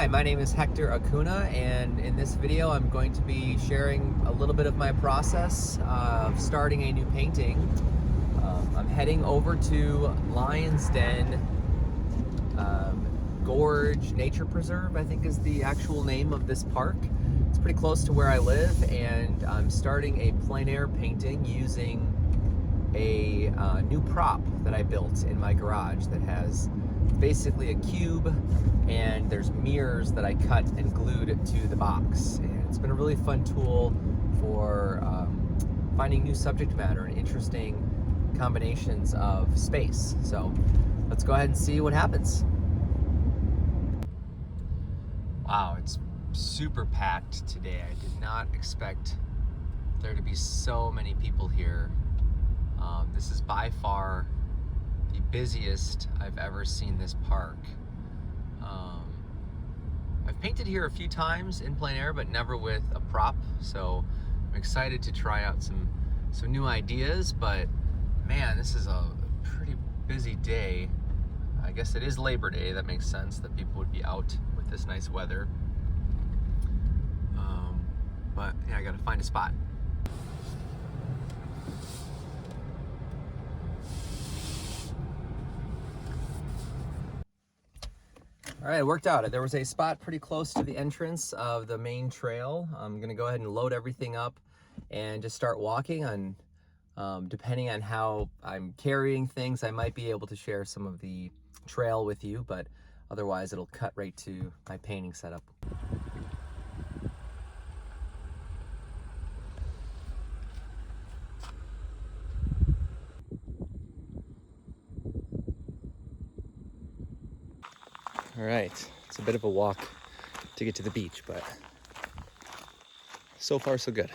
Hi, my name is Hector Acuna, and in this video I'm going to be sharing a little bit of my process of starting a new painting. I'm heading over to Lion's Den Gorge Nature Preserve, I think is the actual name of this park. It's pretty close to where I live, and I'm starting a plein air painting using a new prop that I built in my garage that has basically a cube, and there's mirrors that I cut and glued to the box. And it's been a really fun tool for finding new subject matter and interesting combinations of space. So let's go ahead and see what happens. Wow, it's super packed today. I did not expect there to be so many people here. This is by far the busiest I've ever seen this park. I've painted here a few times in plein air, but never with a prop, so I'm excited to try out some new ideas. But man, this is a pretty busy day. I guess it is Labor Day. That makes sense that people would be out with this nice weather. But yeah, I gotta find a spot. All right, it worked out. There was a spot pretty close to the entrance of the main trail. I'm gonna go ahead and load everything up and just start walking. On depending on how I'm carrying things, I might be able to share some of the trail with you, but otherwise it'll cut right to my painting setup. All right, it's a bit of a walk to get to the beach, but so far so good.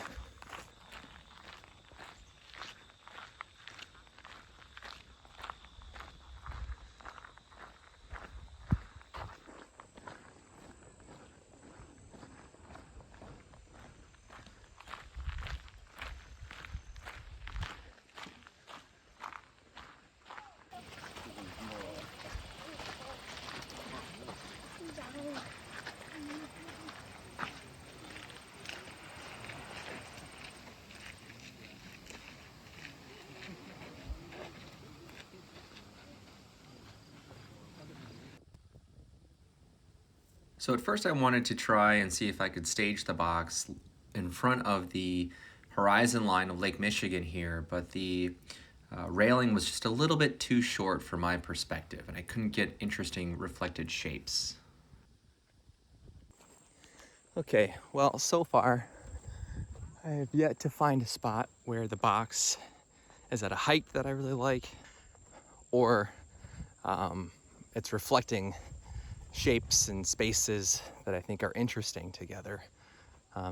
So at first I wanted to try and see if I could stage the box in front of the horizon line of Lake Michigan here, but the railing was just a little bit too short for my perspective, and I couldn't get interesting reflected shapes. Okay, well, so far I have yet to find a spot where the box is at a height that I really like, or it's reflecting shapes and spaces that I think are interesting together.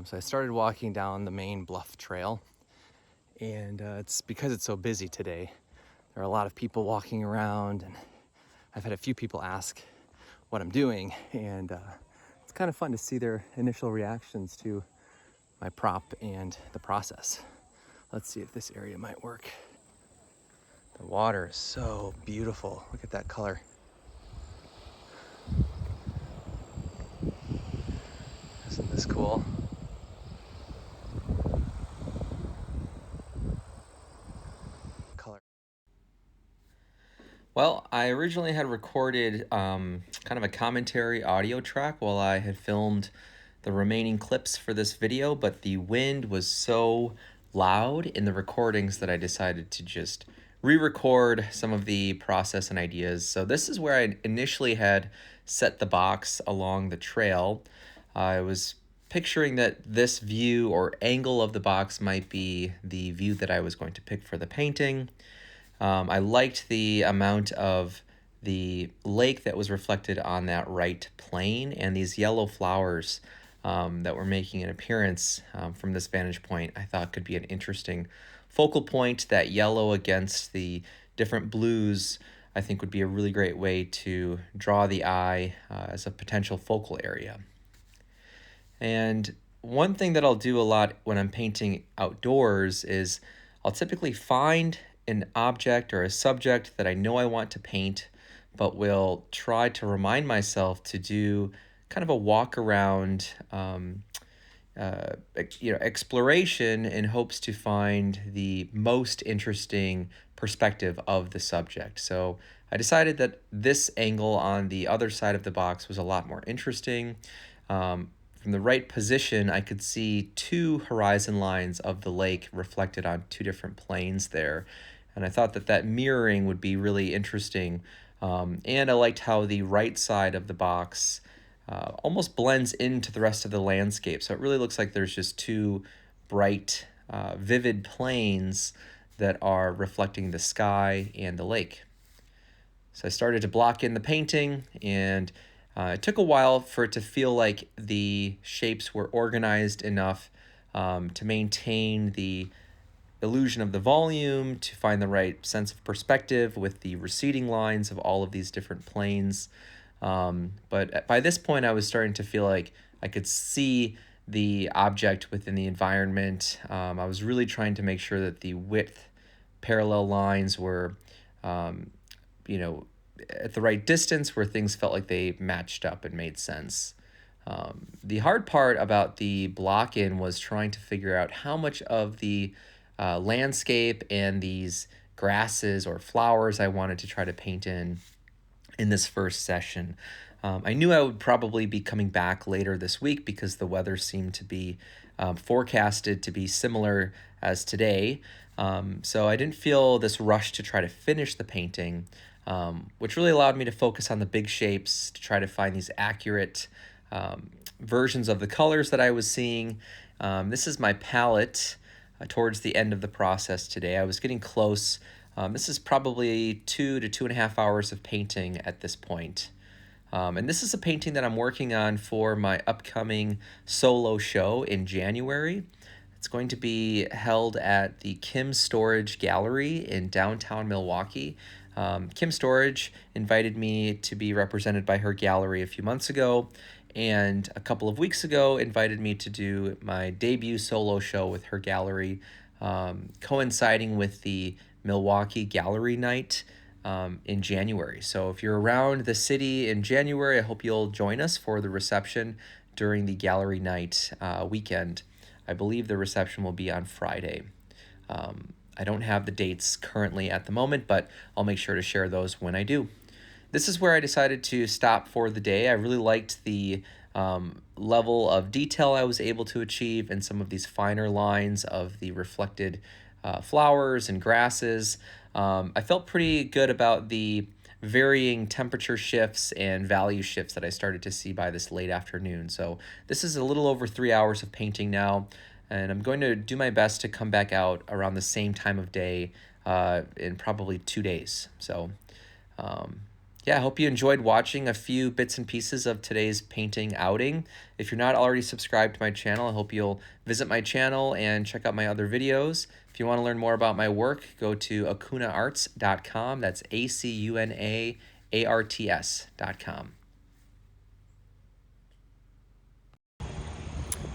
So I started walking down the main bluff trail, and it's because it's so busy today. There are a lot of people walking around, and I've had a few people ask what I'm doing, and it's kind of fun to see their initial reactions to my prop and the process. Let's see if this area might work. The water is so beautiful. Look at that color. Isn't this cool? Color. Well, I originally had recorded kind of a commentary audio track while I had filmed the remaining clips for this video, but the wind was so loud in the recordings that I decided to just re-record some of the process and ideas. So this is where I initially had set the box along the trail. I was picturing that this view or angle of the box might be the view that I was going to pick for the painting. I liked the amount of the lake that was reflected on that right plane, and these yellow flowers that were making an appearance from this vantage point I thought could be an interesting focal point. That yellow against the different blues I think would be a really great way to draw the eye as a potential focal area. And one thing that I'll do a lot when I'm painting outdoors is I'll typically find an object or a subject that I know I want to paint, but will try to remind myself to do kind of a walk around exploration in hopes to find the most interesting perspective of the subject. So I decided that this angle on the other side of the box was a lot more interesting. From the right position, I could see two horizon lines of the lake reflected on two different planes there. And I thought that that mirroring would be really interesting. And I liked how the right side of the box almost blends into the rest of the landscape. So it really looks like there's just two bright, vivid planes that are reflecting the sky and the lake. So I started to block in the painting, and it took a while for it to feel like the shapes were organized enough to maintain the illusion of the volume, to find the right sense of perspective with the receding lines of all of these different planes. But by this point, I was starting to feel like I could see the object within the environment. I was really trying to make sure that the width parallel lines were, you know, at the right distance where things felt like they matched up and made sense. The hard part about the block-in was trying to figure out how much of the landscape and these grasses or flowers I wanted to try to paint in this first session. I knew I would probably be coming back later this week because the weather seemed to be forecasted to be similar as today. So I didn't feel this rush to try to finish the painting, which really allowed me to focus on the big shapes to try to find these accurate versions of the colors that I was seeing. This is my palette towards the end of the process today. I was getting close. This is probably 2 to 2.5 hours of painting at this point. And this is a painting that I'm working on for my upcoming solo show in January. It's going to be held at the Kim Storage Gallery in downtown Milwaukee. Kim Storage invited me to be represented by her gallery a few months ago, and a couple of weeks ago invited me to do my debut solo show with her gallery, coinciding with the Milwaukee Gallery Night in January. So if you're around the city in January, I hope you'll join us for the reception during the Gallery Night weekend. I believe the reception will be on Friday. I don't have the dates currently at the moment, but I'll make sure to share those when I do. This is where I decided to stop for the day. I really liked the level of detail I was able to achieve in some of these finer lines of the reflected flowers and grasses. I felt pretty good about the varying temperature shifts and value shifts that I started to see by this late afternoon. So this is a little over 3 hours of painting now, and I'm going to do my best to come back out around the same time of day in probably 2 days. So yeah, I hope you enjoyed watching a few bits and pieces of today's painting outing. If you're not already subscribed to my channel, I hope you'll visit my channel and check out my other videos. If you want to learn more about my work, go to acunaarts.com. That's ACUNAARTS.com.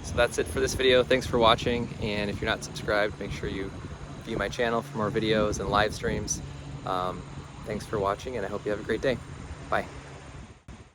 So that's it for this video. Thanks for watching, and if you're not subscribed, make sure you view my channel for more videos and live streams. Thanks for watching, and I hope you have a great day. Bye.